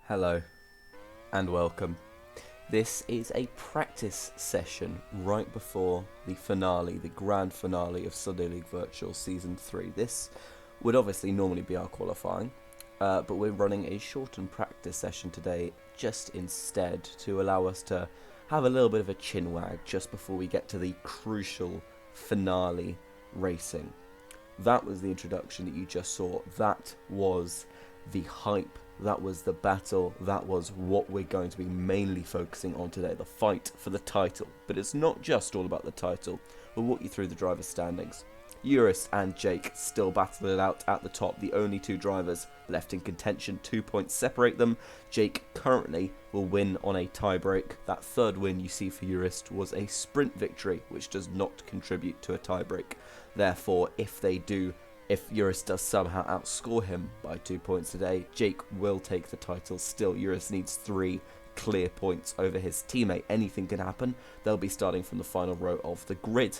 Hello and welcome. This is a practice session right before the finale, the grand finale of Sunday League Virtual Season 3. This would obviously normally be our qualifying, but we're running a shortened practice session today just instead to allow us to have a little bit of a chin wag just before we get to the crucial finale racing. That was the introduction that you just saw. That was the hype. That was the battle. That was what we're going to be mainly focusing on today, the fight for the title. But it's not just all about the title. We'll walk you through the driver's standings. Eurus and Jake still battle it out at the top, the only two drivers left in contention. 2 points separate them. Jake currently will win on a tiebreak. That third win you see for Eurus was a sprint victory, which does not contribute to a tiebreak. Therefore, if Eurus does somehow outscore him by 2 points today, Jake will take the title. Still, Eurus needs 3 clear points over his teammate. Anything can happen. They'll be starting from the final row of the grid.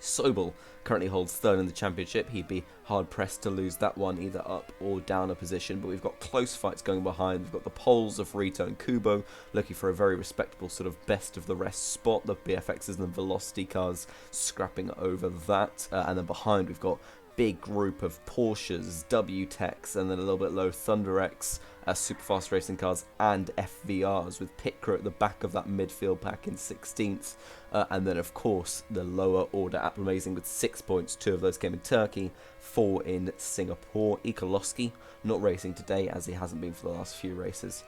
Sobel currently holds third in the championship. He'd be hard-pressed to lose that one, either up or down a position, but we've got close fights going behind. We've got the Poles of Rito and Kubo looking for a very respectable sort of best-of-the-rest spot. The BFXs and the Velocity cars scrapping over that, and then behind we've got big group of Porsches, W-Techs, and then a little bit low Thunder X, super fast racing cars, and FVRs, with Pit Crew at the back of that midfield pack in 16th. And then, of course, the lower order Amazing with 6 points. 2 of those came in Turkey, 4 in Singapore. Ikoloski not racing today, as he hasn't been for the last few races.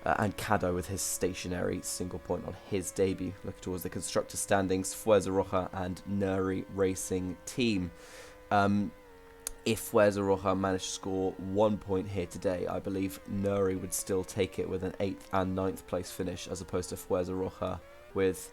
And Kado with his stationary single point on his debut. Looking towards the constructor standings, Fuerza Roja and Nuri Racing Team. If Fuerza Roja managed to score 1 point here today, I believe Nuri would still take it with an 8th and 9th place finish, as opposed to Fuerza Roja with,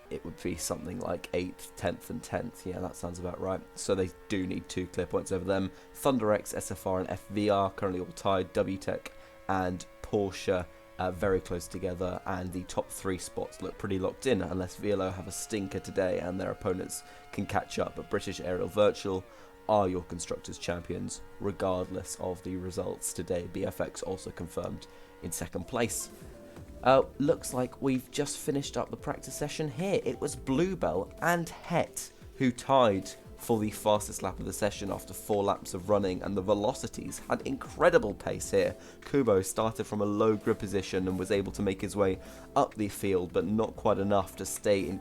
it would be something like 8th, 10th and 10th. Yeah, that sounds about right. So they do need 2 clear points over them. Thunder X, SFR and FVR currently all tied. WTech and Porsche very close together, and the top 3 spots look pretty locked in unless Velo have a stinker today and their opponents can catch up. But British Aerial Virtual are your Constructors champions regardless of the results today. BFX also confirmed in 2nd place. Looks like we've just finished up the practice session here. It was Bluebell and Het who tied for the fastest lap of the session after 4 laps of running, and the Velocities had incredible pace here. Kubo started from a low grid position and was able to make his way up the field, but not quite enough to stay in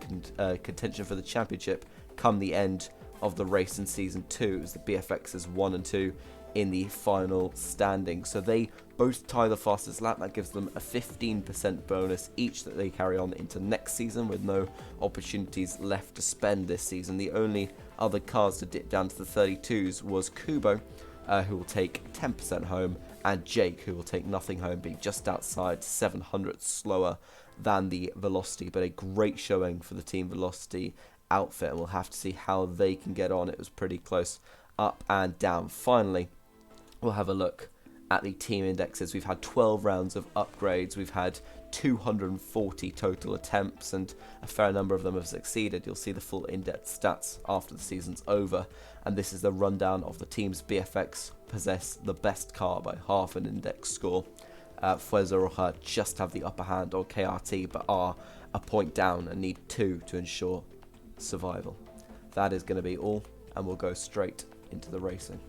contention for the championship come the end of the race in Season 2. It was the BFXs 1 and 2 in the final standing. So they both tie the fastest lap. That gives them a 15% bonus each that they carry on into next season, with no opportunities left to spend this season. The only other cars to dip down to the 32s was Kubo, who will take 10% home, and Jake, who will take nothing home, being just outside 700 slower than the Velocity. But a great showing for the Team Velocity outfit, and we'll have to see how they can get on. It was pretty close up and down. Finally, we'll have a look at the team indexes. We've had 12 rounds of upgrades. We've had 240 total attempts, and a fair number of them have succeeded. You'll see the full in-depth stats after the season's over, and this is the rundown of the teams. BFX possess the best car by half an index score. Fuerza Roja just have the upper hand on KRT, but are a point down and need 2 to ensure survival. That is going to be all, and we'll go straight into the racing.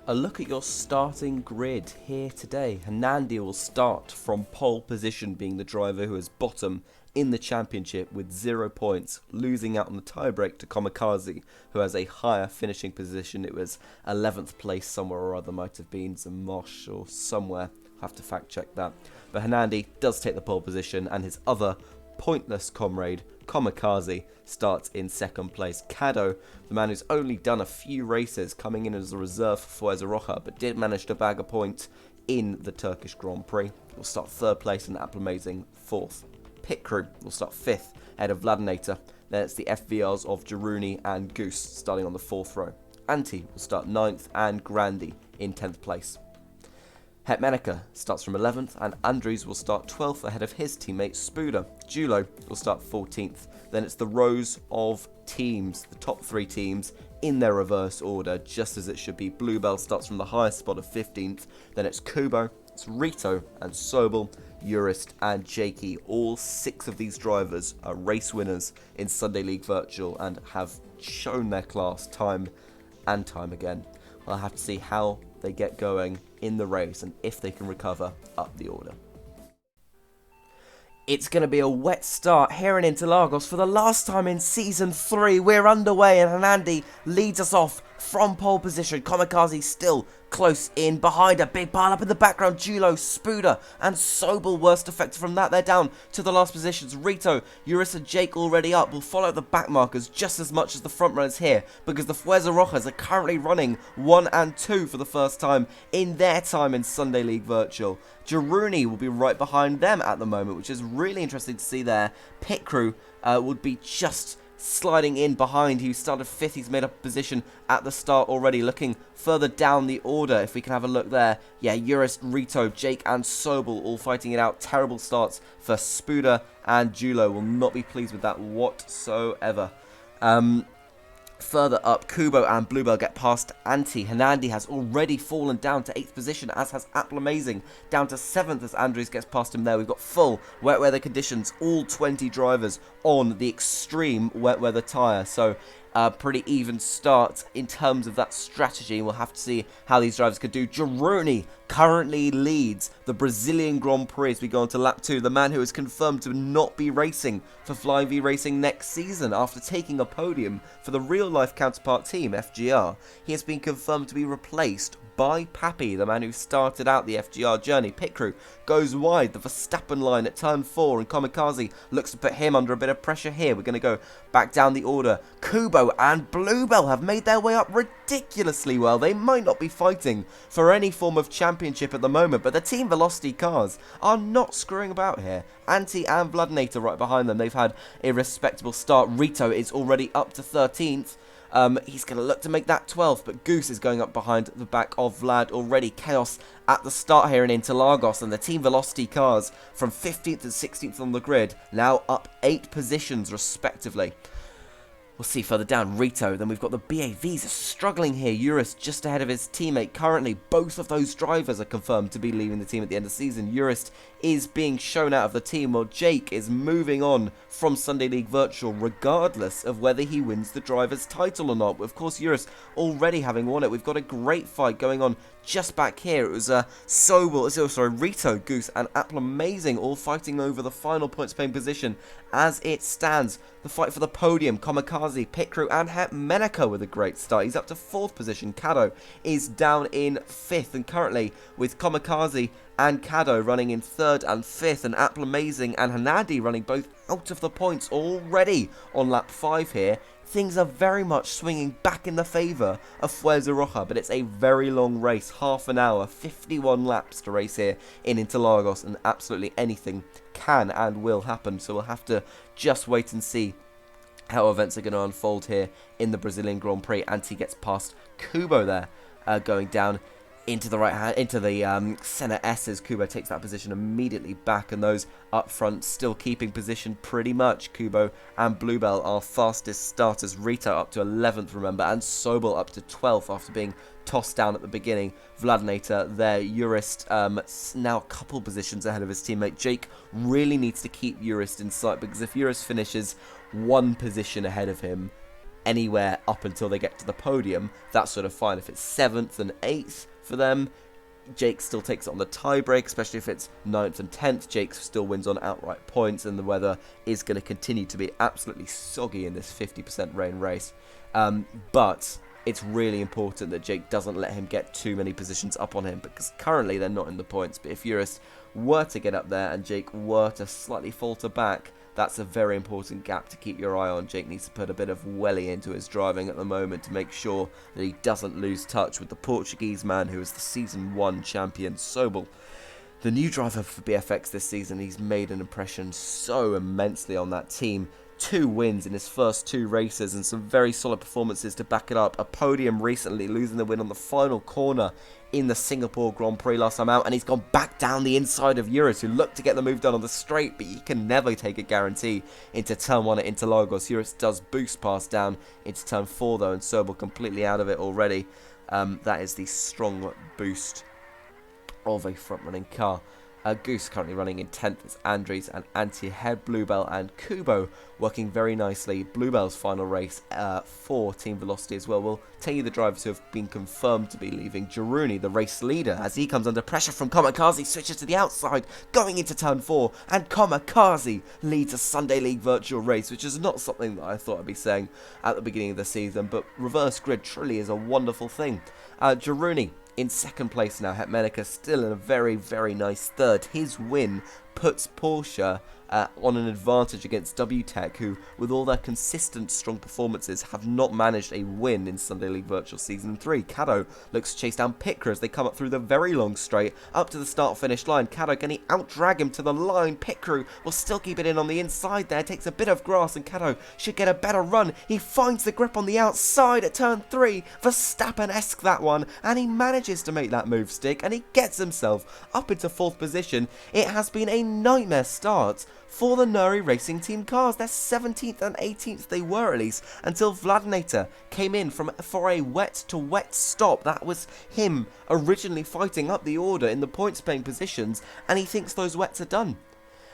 A look at your starting grid here today. Hernandi will start from pole position, being the driver who is bottom in the championship with 0 points, losing out on the tiebreak to Kamikaze, who has a higher finishing position. It was 11th place somewhere or other, might have been Zamosh or somewhere. Have to fact check that. But Hernandi does take the pole position, and his other pointless comrade, Kamikaze, starts in 2nd place. Kado, the man who's only done a few races, coming in as a reserve for Fuerza Roja, but did manage to bag a point in the Turkish Grand Prix, will start 3rd place, and Amazing 4th. Pit Crew will start 5th, ahead of Vladinator. Then it's the FVRs of Jaruni and Goose starting on the 4th row. Anti will start 9th, and Grandi in 10th place. Hetmanica starts from 11th, and Andres will start 12th ahead of his teammate Spuda. Julo will start 14th. Then it's the rows of teams, the top 3 teams in their reverse order, just as it should be. Bluebell starts from the highest spot of 15th. Then it's Kubo, It's Rito and Sobel, Jurist and Jakey. All 6 of these drivers are race winners in Sunday League Virtual and have shown their class time and time again. We'll have to see how they get going in the race and if they can recover up the order. It's going to be a wet start here in Interlagos for the last time in Season 3. We're underway and Hernandi leads us off from pole position. Kamikaze still close in behind. A big pile up in the background. Julo, Spuda and Sobel worst affected from that. They're down to the last positions. Rito, Eurus and Jake already up. Will follow the back markers just as much as the front runners here because the Fuerza Rojas are currently running 1 and 2 for the first time in their time in Sunday League Virtual. Jaruni will be right behind them at the moment, which is really interesting to see there. Pit crew would be just sliding in behind. He started 5th. He's made up a position at the start already. Looking further down the order, if we can have a look there. Yeah, Eurus, Rito, Jake and Sobel all fighting it out. Terrible starts for Spuda and Julo. Will not be pleased with that whatsoever. Further up, Kubo and Bluebell get past Antti. Hernandi has already fallen down to 8th position, as has Applamazing, down to 7th as Andrews gets past him there. We've got full wet weather conditions, all 20 drivers on the extreme wet weather tyre. So pretty even start in terms of that strategy. We'll have to see how these drivers could do. Jaruni currently leads the Brazilian Grand Prix as we go on to lap 2. The man who is confirmed to not be racing for Flying V Racing next season after taking a podium for the real-life counterpart team, FGR. He has been confirmed to be replaced by Pappy, the man who started out the FGR journey. Pit crew goes wide, the Verstappen line at turn 4, and Kamikaze looks to put him under a bit of pressure here. We're going to go back down the order. Kubo and Bluebell have made their way up ridiculously well. They might not be fighting for any form of championship at the moment, but the Team Velocity cars are not screwing about here. Antti and Vladinator right behind them. They've had a respectable start. Rito is already up to 13th. He's going to look to make that 12th, but Goose is going up behind the back of Vlad already. Chaos at the start here in Interlagos, and the Team Velocity cars from 15th and 16th on the grid, now up 8 positions respectively. We'll see further down, Rito. Then we've got the BAVs are struggling here. Eurus just ahead of his teammate currently. Both of those drivers are confirmed to be leaving the team at the end of the season. Eurus is being shown out of the team, while Jake is moving on from Sunday League Virtual regardless of whether he wins the driver's title or not. But of course, Eurus already having won it. We've got a great fight going on just back here. It was Rito, Goose and Applamazing all fighting over the final points paying position as it stands. The fight for the podium, Kamikaze, Pit Crew and Menaka with a great start. He's up to 4th position. Kado is down in 5th, and currently with Kamikaze and Kado running in 3rd and 5th, and Applamazing and Hernandi running both out of the points already on lap 5 here. Things are very much swinging back in the favour of Fuerza Roja, but it's a very long race, half an hour, 51 laps to race here in Interlagos, and absolutely anything can and will happen, so we'll have to just wait and see how events are going to unfold here in the Brazilian Grand Prix. Antti gets past Kubo there, going down into the right hand, into the centre S's. Kubo takes that position immediately back, and those up front still keeping position pretty much. Kubo and Bluebell are fastest starters. Rito up to 11th, remember, and Sobel up to 12th after being tossed down at the beginning. Vladinator there, Eurist now a couple positions ahead of his teammate. Jake really needs to keep Eurist in sight, because if Eurist finishes 1 position ahead of him anywhere up until they get to the podium, that's sort of fine. If it's 7th and 8th for them, Jake still takes it on the tiebreak, especially if it's 9th and 10th. Jake still wins on outright points, and the weather is going to continue to be absolutely soggy in this 50% rain race. But it's really important that Jake doesn't let him get too many positions up on him, because currently they're not in the points. But if Eurus were to get up there and Jake were to slightly falter back, that's a very important gap to keep your eye on. Jake needs to put a bit of welly into his driving at the moment to make sure that he doesn't lose touch with the Portuguese man who is the Season 1 champion, Sobel. The new driver for BFX this season, he's made an impression so immensely on that team. 2 wins in his first 2 races and some very solid performances to back it up. A podium recently, losing the win on the final corner in the Singapore Grand Prix last time out, and he's gone back down the inside of Eurus, who looked to get the move done on the straight, but you can never take a guarantee into turn 1 at Interlagos. Eurus does boost past down into turn 4 though, and Sobel completely out of it already. That is the strong boost of a front-running car. Goose currently running in 10th. It's Andres and Anti ahead. Bluebell and Kubo working very nicely. Bluebell's final race for Team Velocity as well. We'll tell you the drivers who have been confirmed to be leaving. Jaruni, the race leader, as he comes under pressure from Kamikaze, switches to the outside, going into turn 4. And Kamikaze leads a Sunday League virtual race, which is not something that I thought I'd be saying at the beginning of the season. But reverse grid truly is a wonderful thing. Jaruni in second place now. Hetmenica still in a very, very nice third. His win puts Porsche on an advantage against WTEC, who, with all their consistent strong performances, have not managed a win in Sunday League Virtual Season 3. Caddo looks to chase down Pitkra as they come up through the very long straight, up to the start-finish line. Caddo, can he out-drag him to the line? Pitkra will still keep it in on the inside there, takes a bit of grass, and Caddo should get a better run. He finds the grip on the outside at turn 3, Verstappen-esque that one, and he manages to make that move stick, and he gets himself up into 4th position. It has been a nightmare start for the Nuri Racing Team cars. They're 17th and 18th, they were at least, until Vladinator came in for a wet-to-wet stop. That was him originally fighting up the order in the points-paying positions, and he thinks those wets are done.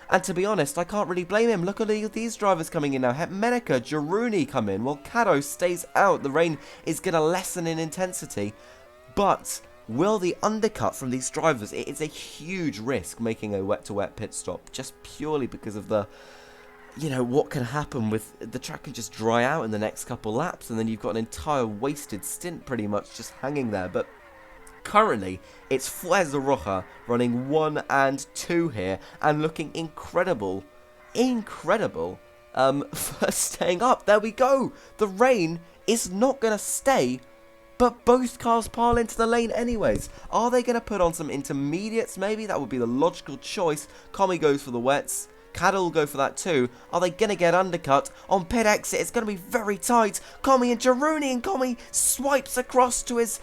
And to be honest, I can't really blame him. Look at these drivers coming in now. Hetmenica, Jaruni come in, while Caddo stays out. The rain is going to lessen in intensity, but will the undercut from these drivers? It is a huge risk making a wet-to-wet pit stop, just purely because of the, what can happen with the track can just dry out in the next couple laps, and then you've got an entire wasted stint pretty much just hanging there. But currently, it's Fuerza Roja running 1 and 2 here, and looking incredible, for staying up. There we go. The rain is not going to stay, but both cars pile into the lane anyways. Are they going to put on some intermediates maybe? That would be the logical choice. Comi goes for the wets. Caddo will go for that too. Are they going to get undercut? On pit exit, it's going to be very tight. Comi and Jaruni, and Comi swipes across to his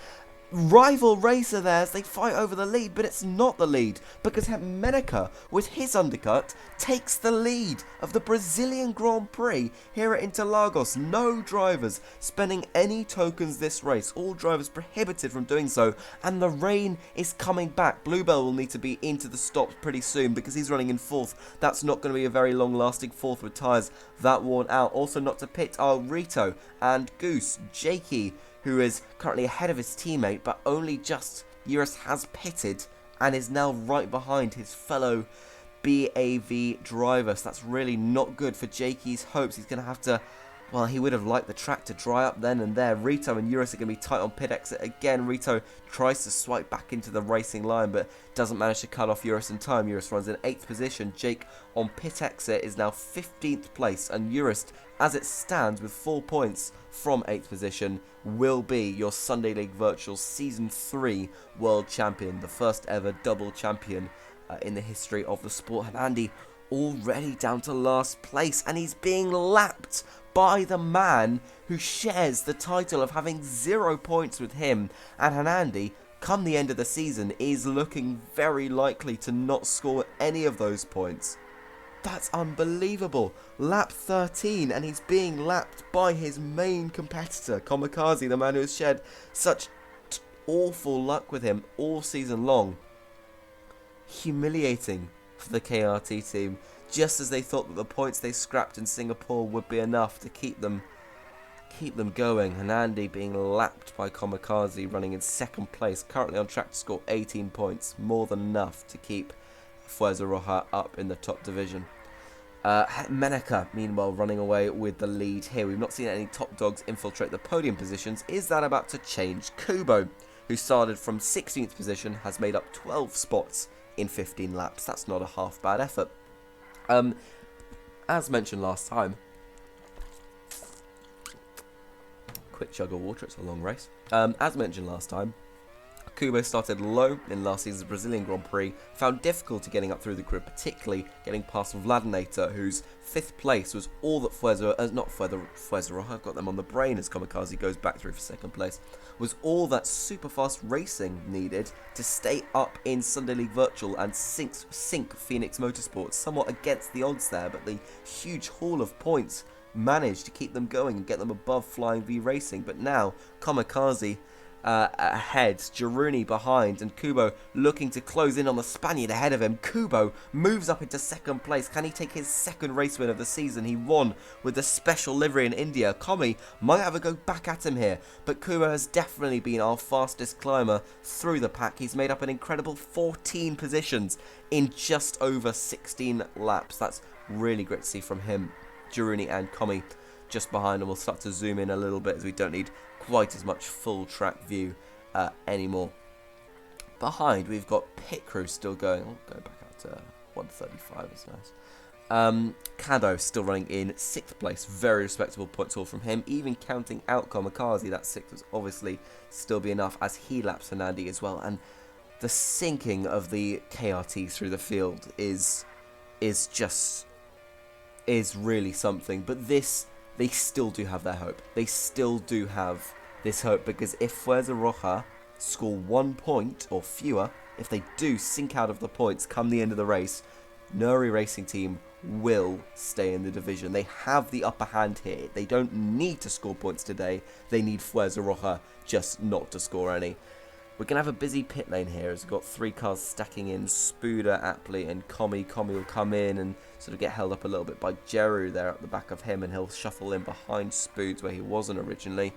rival racer there as they fight over the lead, but it's not the lead because Hetmenica, with his undercut, takes the lead of the Brazilian Grand Prix here at Interlagos. No drivers spending any tokens this race, all drivers prohibited from doing so, and the rain is coming back. Bluebell will need to be into the stops pretty soon because he's running in 4th. That's not going to be a very long lasting 4th with tyres that worn out. Also not to pit are Rito and Goose. Jakey, who is currently ahead of his teammate, but only just Eurus has pitted and is now right behind his fellow BAV driver. So that's really not good for Jakey's hopes. He's going to have to, well, he would have liked the track to dry up then and there. Rito and Eurus are going to be tight on pit exit again. Rito tries to swipe back into the racing line, but doesn't manage to cut off Eurus in time. Eurus runs in 8th position. Jake on pit exit is now 15th place, and Eurus, as it stands with 4 points from 8th position, will be your Sunday League Virtual Season 3 World Champion, the first ever double champion in the history of the sport. And Andy already down to last place, and he's being lapped by the man who shares the title of having 0 points with him. And Hanandi, come the end of the season, is looking very likely to not score any of those points. That's unbelievable. Lap 13, and he's being lapped by his main competitor, Kamikaze, the man who has shared such awful luck with him all season long. Humiliating for the KRT team, just as they thought that the points they scrapped in Singapore would be enough to keep them going. And Andy being lapped by Kamikaze, running in 2nd place, currently on track to score 18 points, more than enough to keep Fuerza Roja up in the top division. Hetmenica, meanwhile, running away with the lead here. We've not seen any top dogs infiltrate the podium positions. Is that about to change? Kubo, who started from 16th position, has made up 12 spots in 15 laps. That's not a half bad effort. As mentioned last time, quick chug of water, it's a long race. As mentioned last time, Kubo started low in last season's Brazilian Grand Prix, found difficulty getting up through the grid, particularly getting past Vladinator, whose 5th place was all that Fuerza Roja, I've got them on the brain as Kamikaze goes back through for 2nd place, was all that super fast racing needed to stay up in Sunday League Virtual and sink Phoenix Motorsports, somewhat against the odds there, but the huge haul of points managed to keep them going and get them above Flying V Racing. But now Kamikaze ahead, Girouni behind, and Kubo looking to close in on the Spaniard ahead of him. Kubo moves up into second place. Can he take his second race win of the season? He won with the special livery in India. Komi might have a go back at him here, but Kubo has definitely been our fastest climber through the pack. He's made up an incredible 14 positions in just over 16 laps. That's really great to see from him. Girouni and Komi just behind, and we'll start to zoom in a little bit as we don't need quite as much full track view anymore. Behind, we've got Pit Crew still going. I'll go back out to 135, it's nice. Kado still running in 6th place. Very respectable points all from him. Even counting out Kamikaze, that 6th was obviously still be enough as he laps Hernandi as well. And the sinking of the KRT through the field is really something. But this, they still do have their hope. They still do have this hope, because if Fuerza Roja score 1 point or fewer, if they do sink out of the points come the end of the race, Nuri Racing Team will stay in the division. They have the upper hand here. They don't need to score points today. They need Fuerza Roja just not to score any. We're going to have a busy pit lane here as we've got 3 cars stacking in. Spuda, Apley and Komi. Komi will come in and sort of get held up a little bit by Jeru there at the back of him, and he'll shuffle in behind Spoods where he wasn't originally.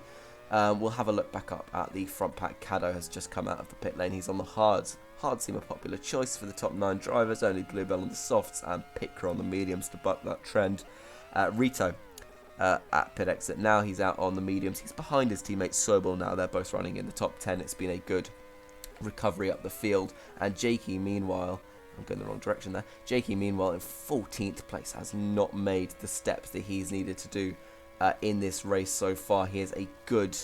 We'll have a look back up at the front pack. Kado has just come out of the pit lane. He's on the hards. Hards seem a popular choice for the top 9 drivers. Only Bluebell on the softs and Pitker on the mediums to buck that trend. Rito at pit exit. Now he's out on the mediums. He's behind his teammate Sobel now. They're both running in the top 10. It's been a good recovery up the field. And Jakey, meanwhile, I'm going the wrong direction there. Jakey, meanwhile, in 14th place, has not made the steps that he's needed to do in this race so far. He is a good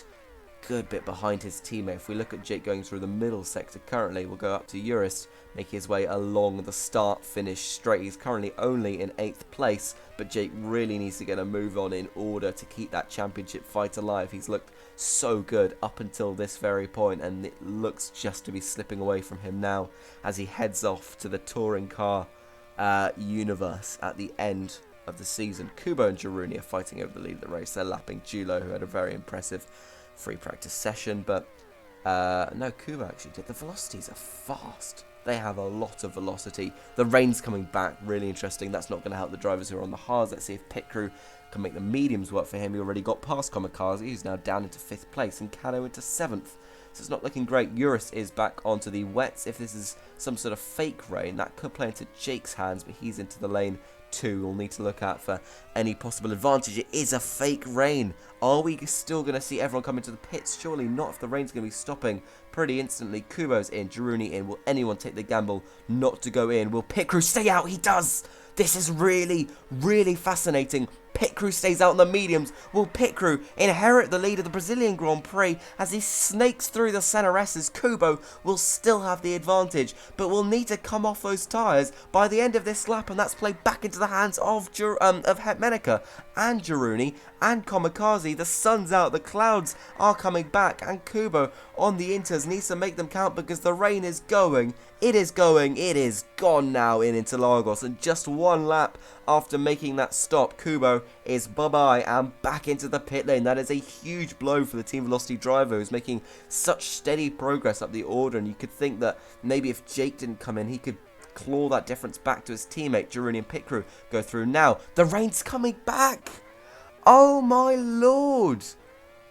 bit behind his teammate. If we look at Jake going through the middle sector currently, we'll go up to Urist, making his way along the start-finish straight. He's currently only in 8th place, but Jake really needs to get a move on in order to keep that championship fight alive. He's looked so good up until this very point, and it looks just to be slipping away from him now as he heads off to the touring car universe at the end of the season. Kubo and Girouni are fighting over the lead of the race. They're lapping Julo, who had a very impressive free practice session, but no, Kubo actually did. The velocities are fast. They have a lot of velocity. The rain's coming back, really interesting. That's not going to help the drivers who are on the hards. Let's see if Pit Crew can make the mediums work for him. He already got past Kamikaze, who's now down into 5th place, and Kado into 7th. So it's not looking great. Urus is back onto the wets. If this is some sort of fake rain, that could play into Jake's hands, but he's into the lane too. We'll need to look out for any possible advantage. It is a fake rain. Are we still going to see everyone come into the pits? Surely not, if the rain's going to be stopping pretty instantly. Kubo's in, Girouni in. Will anyone take the gamble not to go in? Will Pit Crew stay out? He does! This is really, really fascinating. Pit Crew stays out on the mediums. Will Pit Crew inherit the lead of the Brazilian Grand Prix as he snakes through the Senaresses? Kubo will still have the advantage, but will need to come off those tyres by the end of this lap, and that's played back into the hands of Hetmenica and Girouni and Kamikaze. The sun's out, the clouds are coming back, and Kubo on the Inters needs to make them count because the rain is going. It is going. It is gone now in Interlagos, and just one lap after making that stop, Kubo is bye-bye and back into the pit lane. That is a huge blow for the Team Velocity driver, who's making such steady progress up the order, and you could think that maybe if Jake didn't come in, he could claw that difference back to his teammate. Girouni and Pit Crew go through now. The rain's coming back. Oh my lord.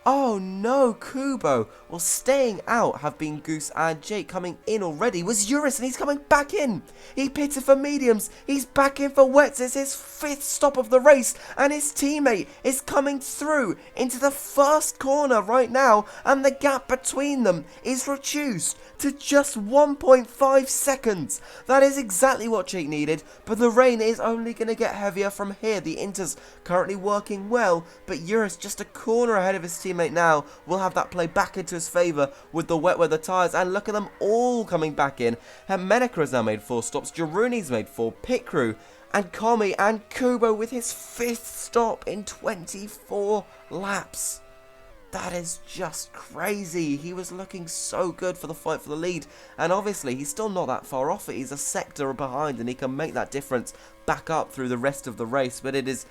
Oh no, Kubo. Well, staying out have been Goose and Jake. Coming in already was Urus, and he's coming back in. He pitted for mediums. He's back in for wets. It's his 5th stop of the race, and his teammate is coming through into the first corner right now, and the gap between them is reduced to just 1.5 seconds. That is exactly what Jake needed, but the rain is only going to get heavier from here. The Inter's currently working well, but Urus just a corner ahead of his teammate now. Will have that play back into his favour with the wet weather tyres, and look at them all coming back in. Hetmenica has now made 4 stops, Girouni's made 4, Pit Crew and Komi and Kubo with his 5th stop in 24 laps. That is just crazy. He was looking so good for the fight for the lead, and obviously he's still not that far off it. He's a sector behind, and he can make that difference back up through the rest of the race, but it is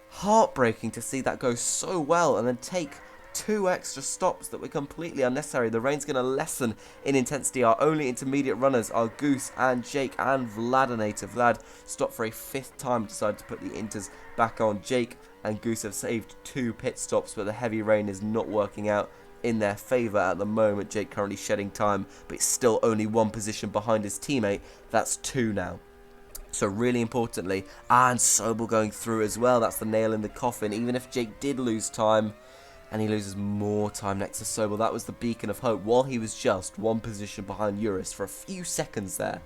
heartbreaking to see that go so well and then take 2 extra stops that were completely unnecessary. The rain's going to lessen in intensity. Our only intermediate runners are Goose and Jake and Vladinator. Vlad stopped for a 5th time, decided to put the Inters back on. Jake and Goose have saved 2 pit stops, but the heavy rain is not working out in their favour at the moment. Jake currently shedding time, but it's still only 1 position behind his teammate. That's 2 now. So really importantly, and Sobel going through as well. That's the nail in the coffin. Even if Jake did lose time, and he loses more time next to Sobel, that was the beacon of hope. While he was just 1 position behind Eurus for a few seconds there,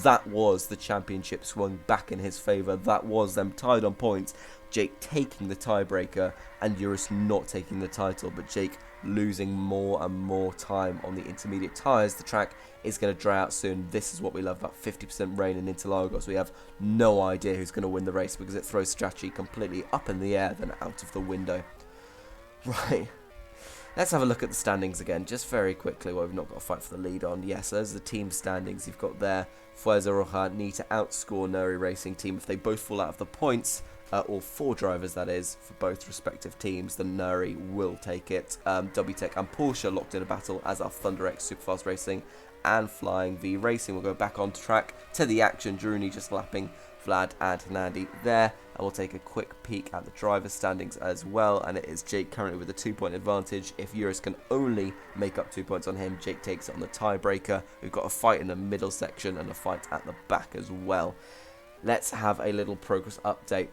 that was the championship swung back in his favour. That was them tied on points. Jake taking the tiebreaker and Eurus not taking the title, but Jake losing more and more time on the intermediate tyres. The track is going to dry out soon. This is what we love about 50% rain in Interlagos. We have no idea who's going to win the race because it throws strategy completely up in the air then out of the window. Right, let's have a look at the standings again, just very quickly. Well, we've not got a fight for the lead on. Yes, those are the team standings. You've got there, Fuerza Roja need to outscore Nuri Racing Team. If they both fall out of the points, all 4 drivers that is, for both respective teams, then Nuri will take it. WTEC and Porsche locked in a battle, as are Thunder X, Superfast Racing and Flying V Racing. We'll go back on track to the action. Druni just lapping Vlad and Hernandi there. And we'll take a quick peek at the driver standings as well. And it is Jake currently with a 2-point advantage. If Eurus can only make up 2 points on him, Jake takes it on the tiebreaker. We've got a fight in the middle section and a fight at the back as well. Let's have a little progress update.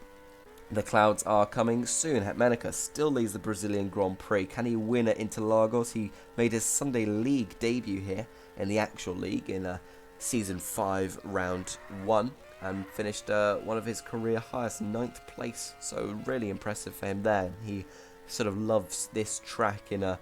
The clouds are coming soon. Hetmanica still leads the Brazilian Grand Prix. Can he win at Interlagos? He made his Sunday League debut here in the actual league in Season 5, Round 1. And finished one of his career highest, 9th place. So really impressive for him there. He sort of loves this track in a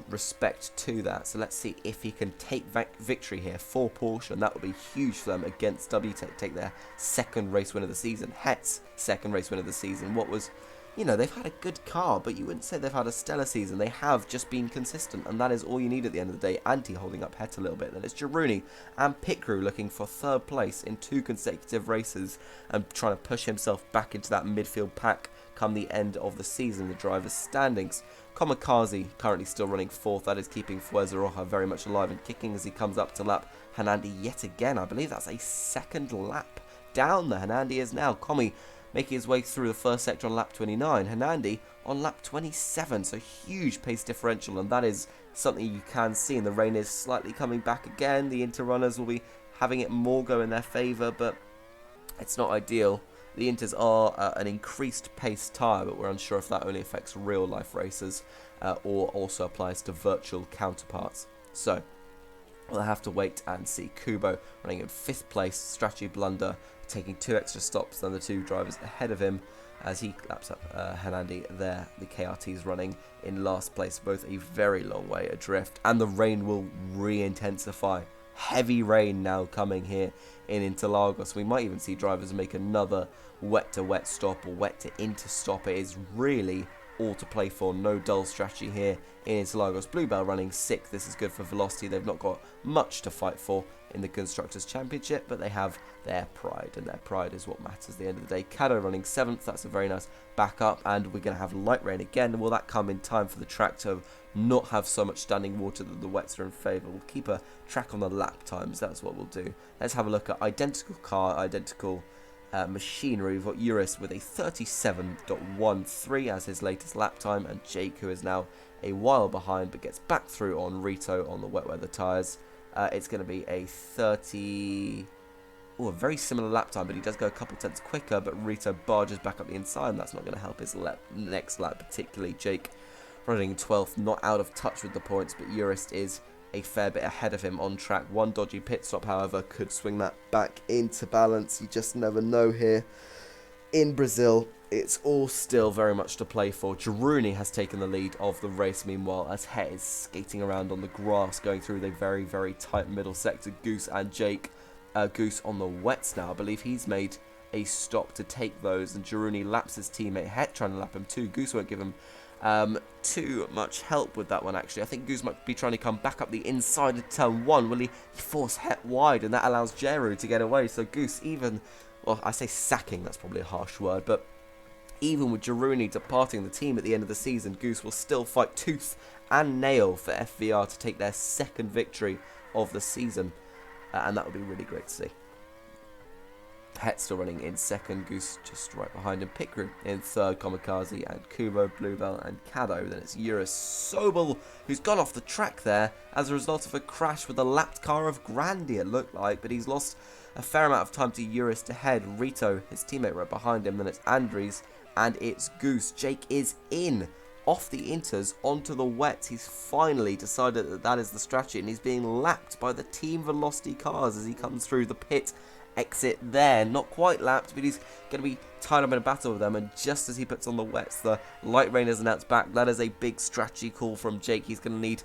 respect to that. So let's see if he can take victory here for Porsche, and that would be huge for them against WTEC. Take their 2nd race win of the season. Het's 2nd race win of the season. What was, you know, they've had a good car, but you wouldn't say they've had a stellar season. They have just been consistent, and that is all you need at the end of the day. Anti holding up Het a little bit. Then it's Giruni and Pit Crew looking for 3rd place in 2 consecutive races and trying to push himself back into that midfield pack come the end of the season. The drivers' standings. Kamikaze currently still running 4th. That is keeping Fuerza Roja very much alive and kicking as he comes up to lap Hernandi yet again. I believe that's a 2nd lap down there. Hernandi is now. Komi making his way through the 1st sector on lap 29. Hernandi on lap 27. So huge pace differential, and that is something you can see. And the rain is slightly coming back again. The Inter runners will be having it more go in their favour, but it's not ideal. The Inters are an increased pace tyre, but we're unsure if that only affects real-life racers or also applies to virtual counterparts. So, we'll have to wait and see. Kubo running in 5th place, strategy blunder, taking 2 extra stops than the 2 drivers ahead of him as he laps up Hernandi there. The KRT's running in last place, both a very long way adrift, and the rain will re-intensify. Heavy rain now coming here in Interlagos. We might even see drivers make another wet-to-wet stop or wet-to-inter stop. It is really all to play for. No dull strategy here in Interlagos. Bluebell running 6th. This is good for Velocity. They've not got much to fight for in the Constructors' Championship, but they have their pride, and their pride is what matters at the end of the day. Caddo running 7th. That's a very nice backup, and we're going to have light rain again. Will that come in time for the track to not have so much standing water that the wets are in favour? We'll keep a track on the lap times. That's what we'll do. Let's have a look at identical car, identical machinery. We've got Eurus with a 37.13 as his latest lap time, and Jake, who is now a while behind but gets back through on Rito on the wet weather tyres. It's going to be a 30... Oh, a very similar lap time, but he does go a couple tenths quicker, but Rito barges back up the inside, and that's not going to help his next lap particularly. Jake running 12th, not out of touch with the points, but Eurus is a fair bit ahead of him on track. One dodgy pit stop, however, could swing that back into balance. You just never know here. In Brazil, it's all still very much to play for. Giruni has taken the lead of the race, meanwhile, as Het is skating around on the grass, going through the very, very tight middle sector. Goose and Jake. Goose on the wets now. I believe he's made a stop to take those, and Giruni laps his teammate. Het trying to lap him too. Goose won't give him too much help with that one, actually. I think Goose might be trying to come back up the inside of turn 1. Will he force Het wide, and that allows Jeru to get away. So Goose even, well, I say sacking, that's probably a harsh word, but Even with Girouni departing the team at the end of the season, Goose will still fight tooth and nail for FVR to take their second victory of the season, and that would be really great to see. Het still running in second, Goose just right behind him, Pit Crew in third, Kamikaze and Kubo, Bluebell and Kado. Then it's Eurus Sobel, who's gone off the track there as a result of a crash with a lapped car of Grandy, it looked like, but he's lost a fair amount of time to Eurus to head. Rito, his teammate, right behind him. Then it's Andres and it's Goose. Jake is in off the inters onto the wets. He's finally decided that that is the strategy, and he's being lapped by the Team Velocity cars as he comes through the pit exit there. Not quite lapped, but he's going to be tied up in a battle with them, and just as he puts on the wets, the light rain is announced back. That is a big strategy call from Jake. He's going to need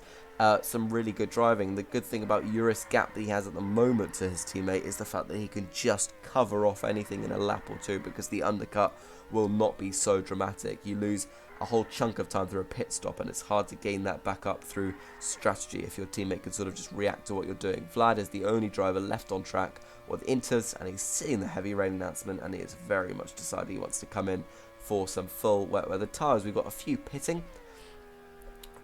some really good driving. The good thing about Eurus' gap that he has at the moment to his teammate is the fact that he can just cover off anything in a lap or two, because the undercut will not be so dramatic. You lose a whole chunk of time through a pit stop, and it's hard to gain that back up through strategy if your teammate can sort of just react to what you're doing. Vlad is the only driver left on track with inters, and he's seeing the heavy rain announcement, and he is very much decided he wants to come in for some full wet weather tyres. We've got a few pitting.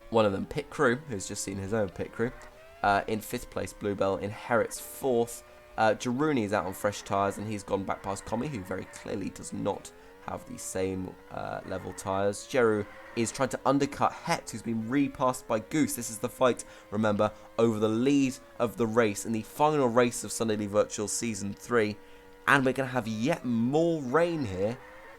One of them, Pit Crew, who's just seen his own Pit Crew. In 5th place, Bluebell inherits 4th. Girouni is out on fresh tyres, and he's gone back past Comi, who very clearly does not have the same level tyres. Jeru is trying to undercut Het, who's been repassed by Goose. This is the fight, remember, over the lead of the race in the final race of Sunday League Virtual Season 3. And we're going to have yet more rain here,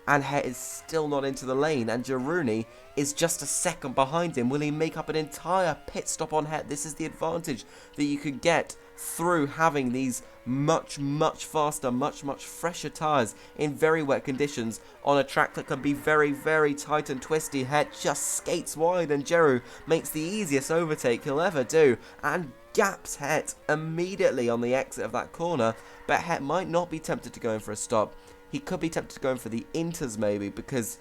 and Het is still not into the lane, and Girouni is just a second behind him. Will he make up an entire pit stop on Het? This is the advantage that you can get through having these much faster, much fresher tyres in very wet conditions on a track that can be very tight and twisty. Het just skates wide, and Jeru makes the easiest overtake he'll ever do and gaps Het immediately on the exit of that corner. But Het might not be tempted to go in for a stop. He could be tempted to go in for the inters maybe, because,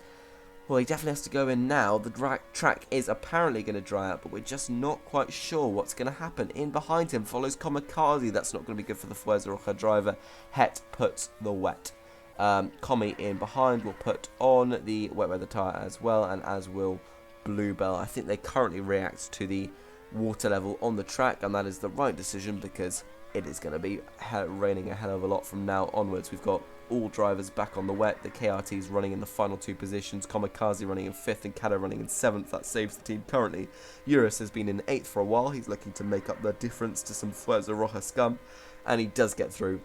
well, he definitely has to go in now. The track is apparently going to dry out, but we're just not quite sure what's going to happen. In behind him follows Kamikaze. That's not going to be good for the Fuerza Roja driver. Het puts the wet. Comi in behind will put on the wet weather tyre as well, and as will Bluebell. I think they currently react to the water level on the track, and that is the right decision, because it is going to be raining a hell of a lot from now onwards. We've got all drivers back on the wet. The KRT's running in the final 2 positions. Kamikaze running in 5th and Kado running in 7th. That saves the team currently. Eurus has been in 8th for a while. He's looking to make up the difference to some Fuerza Roja scum, and he does get through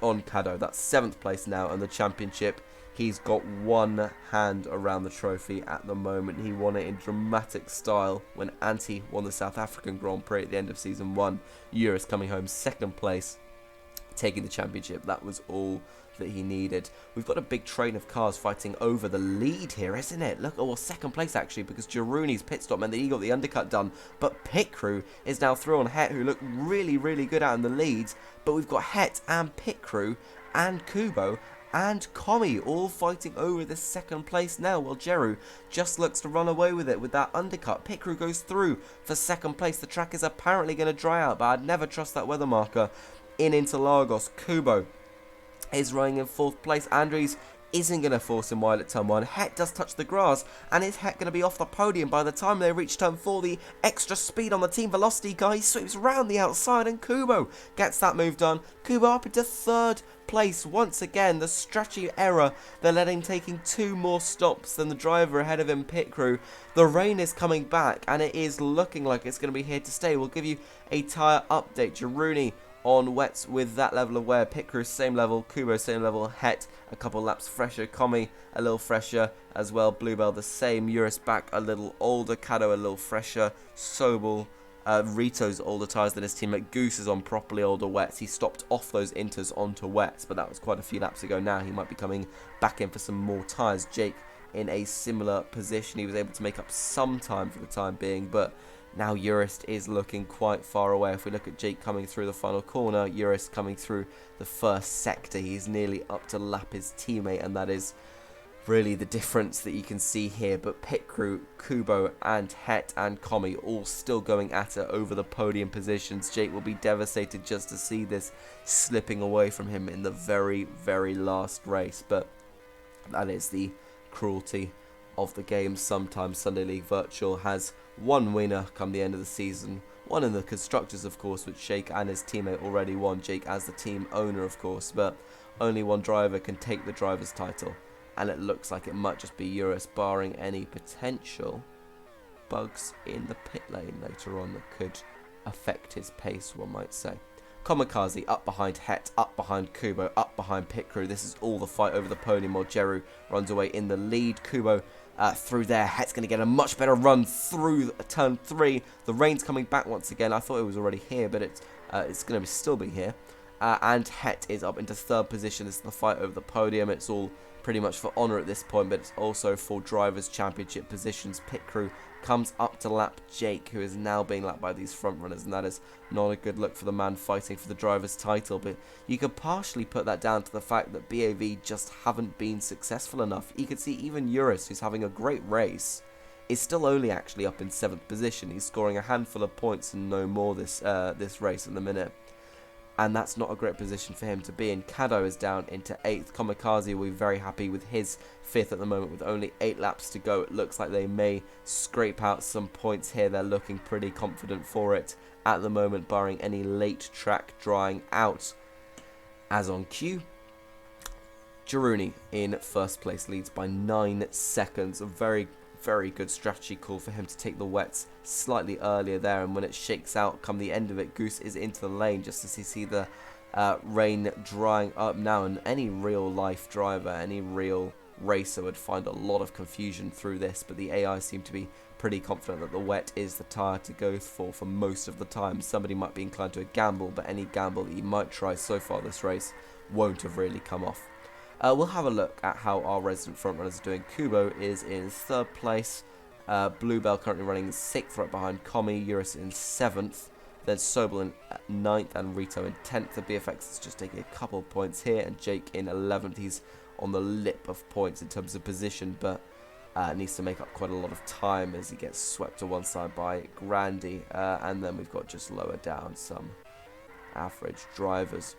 on Kado. That's 7th place now, and the championship, he's got one hand around the trophy at the moment. He won it in dramatic style when Antti won the South African Grand Prix at the end of Season 1. Eurus coming home 2nd place, taking the championship. That was all that he needed. We've got a big train of cars fighting over the lead here, isn't it? Look, well, 2nd place actually, because Girouni's pit stop meant that he got the undercut done, but Pit Crew is now through on Het, who look really good out in the lead. But we've got Het and Pit Crew and Kubo and Comi all fighting over this 2nd place now, while Jeru just looks to run away with it with that undercut. Pit Crew goes through for 2nd place. The track is apparently going to dry out, but I'd never trust that weather marker in Interlagos. Kubo is running in 4th place. Andres isn't going to force him wide at turn 1. Het does touch the grass, and is Het going to be off the podium by the time they reach turn 4? The extra speed on the Team Velocity guy sweeps round the outside, and Kubo gets that move done. Kubo up into 3rd place once again. The strategy error that led him taking 2 more stops than the driver ahead of him, Pit Crew. The rain is coming back, and it is looking like it's going to be here to stay. We'll give you a tyre update. Girouni on wets with that level of wear. Pit Crew same level, Kubo same level, Het a couple laps fresher, Comi a little fresher as well, Bluebell the same, Eurus back a little older, Kado a little fresher, Sobel, Rito's older tyres than his teammate. Goose is on properly older wets. He stopped off those inters onto wets, but that was quite a few laps ago now. He might be coming back in for some more tyres. Jake in a similar position. He was able to make up some time for the time being, but now Eurus is looking quite far away. If we look at Jake coming through the final corner, Eurus coming through the first sector, he's nearly up to lap his teammate, and that is really the difference that you can see here. But Pit Crew, Kubo and Het and Comi all still going at it over the podium positions. Jake will be devastated just to see this slipping away from him in the very last race, but that is the cruelty of the game. Sometimes Sunday League Virtual has one winner come the end of the season. One in the Constructors, of course, which Jake and his teammate already won. Jake as the team owner, of course, but only one driver can take the driver's title. And it looks like it might just be Eurus, barring any potential bugs in the pit lane later on that could affect his pace, one might say. Kamikaze up behind Het, up behind Kubo, up behind pit crew. This is all the fight over the podium while Jeru runs away in the lead. Kubo through there. Het's going to get a much better run through turn 3. The rain's coming back once again. I thought it was already here, but it's going to still be here. And Het is up into 3rd position. This is the fight over the podium. It's all pretty much for honour at this point, but it's also for Drivers' Championship positions. Pit crew comes up to lap Jake, who is now being lapped by these front runners, and that is not a good look for the man fighting for the driver's title. But you could partially put that down to the fact that BAV just haven't been successful enough. You could see even Eurus, who's having a great race, is still only actually up in 7th position. He's scoring a handful of points and no more this race in the minute. And that's not a great position for him to be in. Kado is down into 8th. Kamikaze will be very happy with his 5th at the moment with only 8 laps to go. It looks like they may scrape out some points here. They're looking pretty confident for it at the moment, barring any late track drying out. As on cue, Jiruni in 1st place leads by 9 seconds. A very good strategy call for him to take the wets slightly earlier there, and when it shakes out come the end of it, Goose is into the lane just as you see the rain drying up now. And any real life driver, any real racer would find a lot of confusion through this, but the AI seem to be pretty confident that the wet is the tyre to go for most of the time. Somebody might be inclined to a gamble, but any gamble that you might try so far this race won't have really come off. We'll have a look at how our resident frontrunners are doing. Kubo is in 3rd place. Bluebell currently running 6th right behind Komi. Eurus in 7th. Then Sobel in 9th and Rito in 10th. The BFX is just taking a couple of points here. And Jake in 11th. He's on the lip of points in terms of position, but needs to make up quite a lot of time as he gets swept to one side by Grandy. And then we've got just lower down some average drivers.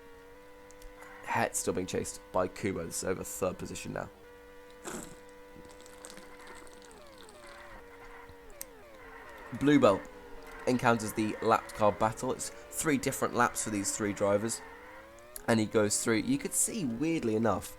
Het still being chased by Kubo. This is over 3rd position now. Bluebell encounters the lapped car battle. It's 3 different laps for these 3 drivers. And he goes through. You could see, weirdly enough,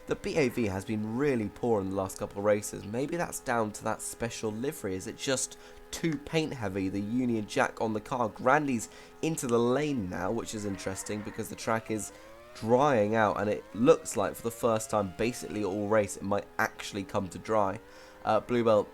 that BAV has been really poor in the last couple of races. Maybe that's down to that special livery. Is it just too paint heavy? The Union Jack on the car. Grandy's into the lane now, which is interesting because the track is drying out, and it looks like for the first time basically all race it might actually come to dry. Bluebell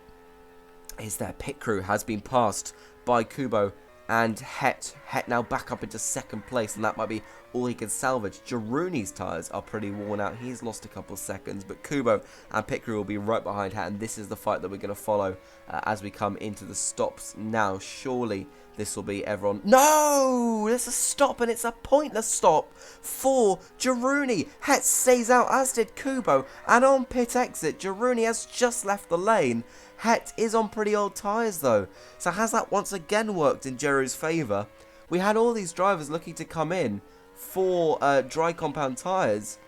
is there. Pit crew has been passed by Kubo and Het now back up into 2nd place, and that might be all he can salvage. Jiruni's tyres are pretty worn out. He's lost a couple of seconds, but Kubo and Pit crew will be right behind Het, and this is the fight that we're going to follow as we come into the stops now. Surely this will be everyone. No! There's a stop, and it's a pointless stop for Jiruni. Het stays out, as did Kubo, and on pit exit, Jiruni has just left the lane. Het is on pretty old tyres though, so has that once again worked in Jeru's favour? We had all these drivers looking to come in for dry compound tyres,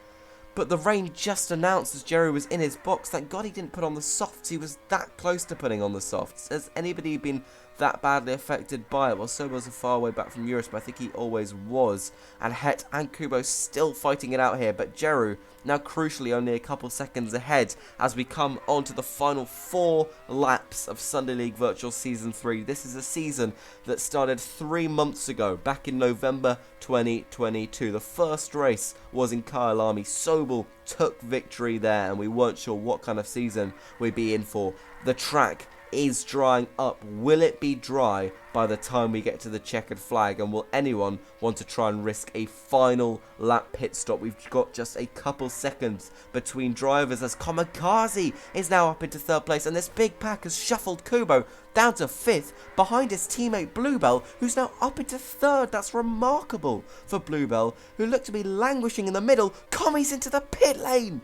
but the rain just announced as Jeru was in his box. Thank God he didn't put on the softs. He was that close to putting on the softs. Has anybody been that badly affected by it? Well, Sobel's a far way back from Eurus, but I think he always was. And Het and Kubo still fighting it out here, but Jeru now crucially only a couple seconds ahead as we come on to the final 4 laps of Sunday League Virtual Season 3. This is a season that started 3 months ago, back in November 2022. The first race was in Kyalami. Sobel took victory there, and we weren't sure what kind of season we'd be in for. The track is drying up. Will it be dry by the time we get to the checkered flag, and will anyone want to try and risk a final lap pit stop? We've got just a couple seconds between drivers as Kamikaze is now up into 3rd place, and this big pack has shuffled Kubo down to 5th behind his teammate Bluebell, who's now up into 3rd. That's remarkable for Bluebell, who looked to be languishing in the middle. Komi's into the pit lane.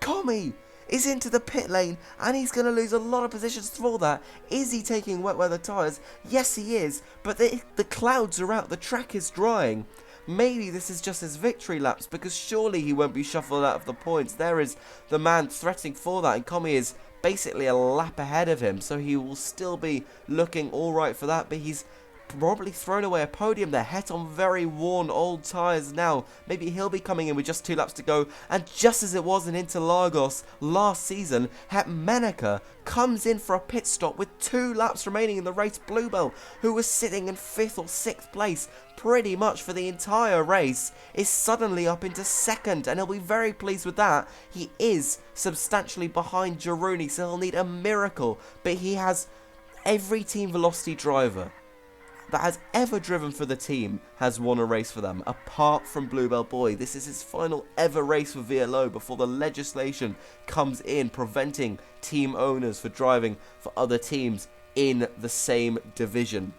Komi is into the pit lane, and he's going to lose a lot of positions for that. Is he taking wet weather tyres? Yes, he is, but the clouds are out. The track is drying. maybe this is just his victory laps, because surely he won't be shuffled out of the points. There is the man threatening for that, and Comi is basically a lap ahead of him, so he will still be looking alright for that, but he's probably thrown away a podium there. Het on very worn old tyres now. Maybe he'll be coming in with just 2 laps to go, and just as it was in Interlagos last season, Het comes in for a pit stop with 2 laps remaining in the race. Bluebell, who was sitting in 5th or 6th place pretty much for the entire race, is suddenly up into 2nd, and he'll be very pleased with that. He is substantially behind Girouni, so he'll need a miracle, but he has every Team Velocity driver that has ever driven for the team has won a race for them, apart from Bluebell Boy. This is his final ever race for VLO before the legislation comes in preventing team owners for driving for other teams in the same division.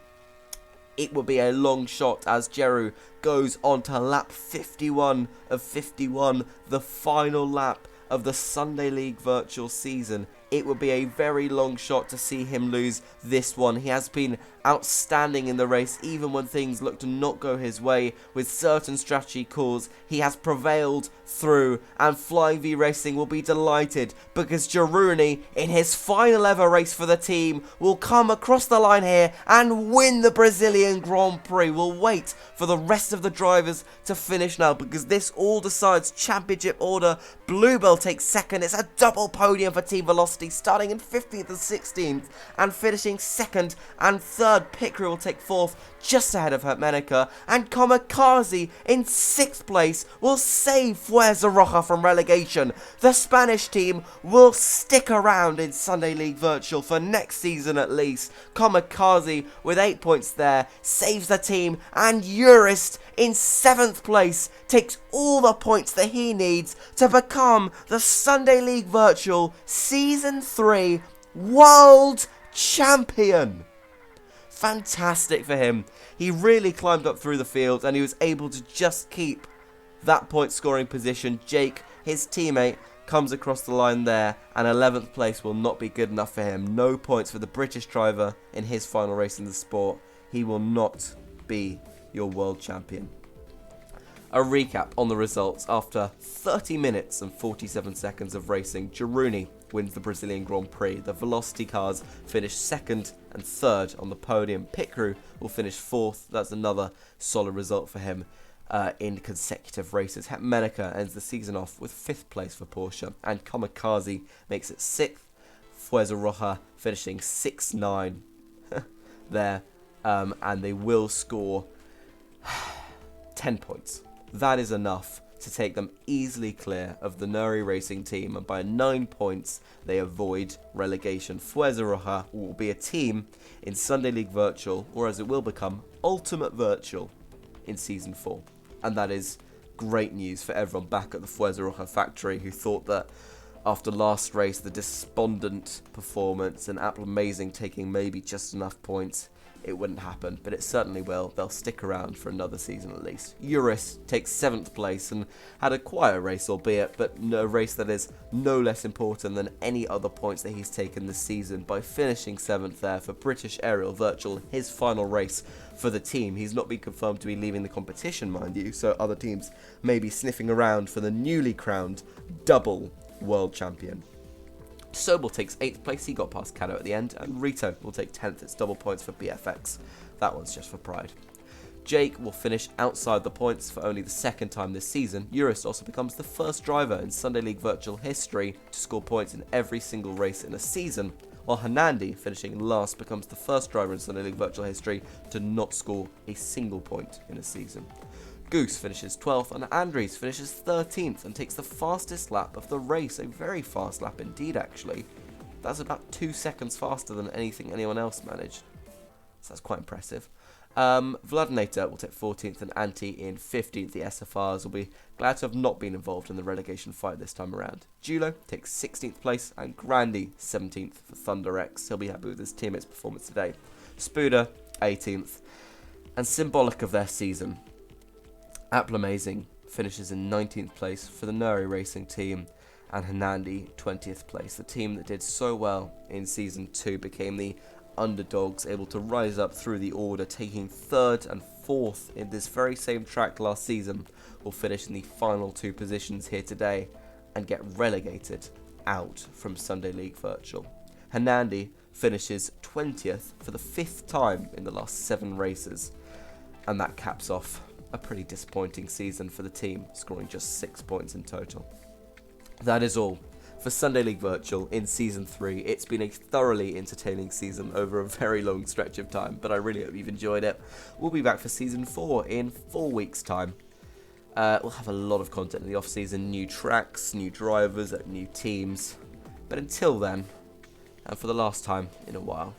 It will be a long shot as Jeru goes on to lap 51 of 51, the final lap of the Sunday League virtual season. It would be a very long shot to see him lose this one. He has been outstanding in the race, even when things look to not go his way with certain strategy calls. He has prevailed through, and Flying V Racing will be delighted because Girouni, in his final ever race for the team, will come across the line here and win the Brazilian Grand Prix. We'll wait for the rest of the drivers to finish now, because this all decides championship order. Bluebell takes 2nd. It's a double podium for Team Velocity, starting in 15th and 16th and finishing 2nd and 3rd. Pit Crew will take 4th, just ahead of Hermenica, and Kamikaze in 6th place will save Fuerza Roja from relegation. The Spanish team will stick around in Sunday League Virtual for next season at least. Kamikaze with 8 points there saves the team, and Urist in 7th place takes all the points that he needs to become the Sunday League Virtual Season 3 World Champion. Fantastic for him. He really climbed up through the field, and he was able to just keep that point scoring position. Jake, his teammate, comes across the line there, and 11th place will not be good enough for him. No points for the British driver in his final race in the sport. He will not be your world champion. A recap on the results. After 30 minutes and 47 seconds of racing, Girouni wins the Brazilian Grand Prix. The Velocity cars finish 2nd and 3rd on the podium. Pit Crew will finish 4th. That's another solid result for him in consecutive races. Hermenica ends the season off with 5th place for Porsche, and Kamikaze makes it 6th. Fuerza Roja finishing 6-9 there, and they will score 10 points. That is enough to take them easily clear of the Nuri Racing team, and by 9 points they avoid relegation. Fuerza Roja will be a team in Sunday League Virtual, or as it will become, Ultimate Virtual in Season 4. And that is great news for everyone back at the Fuerza Roja factory who thought that after last race, the despondent performance and Apple Amazing taking maybe just enough points, it wouldn't happen, but it certainly will. They'll stick around for another season at least. Uris takes 7th place and had a quiet race, albeit, but a race that is no less important than any other points that he's taken this season by finishing 7th there for British Aerial Virtual, his final race for the team. He's not been confirmed to be leaving the competition, mind you, so other teams may be sniffing around for the newly crowned double world champion. Sobel takes 8th place, he got past Cato at the end, and Rito will take 10th, it's double points for BFX. That one's just for pride. Jake will finish outside the points for only the 2nd time this season. Urist also becomes the first driver in Sunday League Virtual history to score points in every single race in a season, while Hanandi, finishing last, becomes the first driver in Sunday League Virtual history to not score a single point in a season. Goose finishes 12th, and Andres finishes 13th and takes the fastest lap of the race. A very fast lap indeed, actually. That's about 2 seconds faster than anything anyone else managed. So that's quite impressive. Vladinator will take 14th and Anti in 15th. The SFRs will be glad to have not been involved in the relegation fight this time around. Julo takes 16th place, and Grandy 17th for Thunder X. He'll be happy with his teammate's performance today. Spuda 18th. And symbolic of their season, Apple Amazing finishes in 19th place for the Nuri Racing team, and Hanandi 20th place. The team that did so well in Season 2 became the underdogs, able to rise up through the order, taking 3rd and 4th in this very same track last season will finish in the final 2 positions here today and get relegated out from Sunday League Virtual. Hernandi finishes 20th for the 5th time in the last 7 races, and that caps off a pretty disappointing season for the team, scoring just 6 points in total. That is all for Sunday League Virtual in Season 3. It's been a thoroughly entertaining season over a very long stretch of time, but I really hope you've enjoyed it. We'll be back for Season 4 in 4 weeks' time. We'll have a lot of content in the off-season, new tracks, new drivers, new teams. But until then, and for the last time in a while,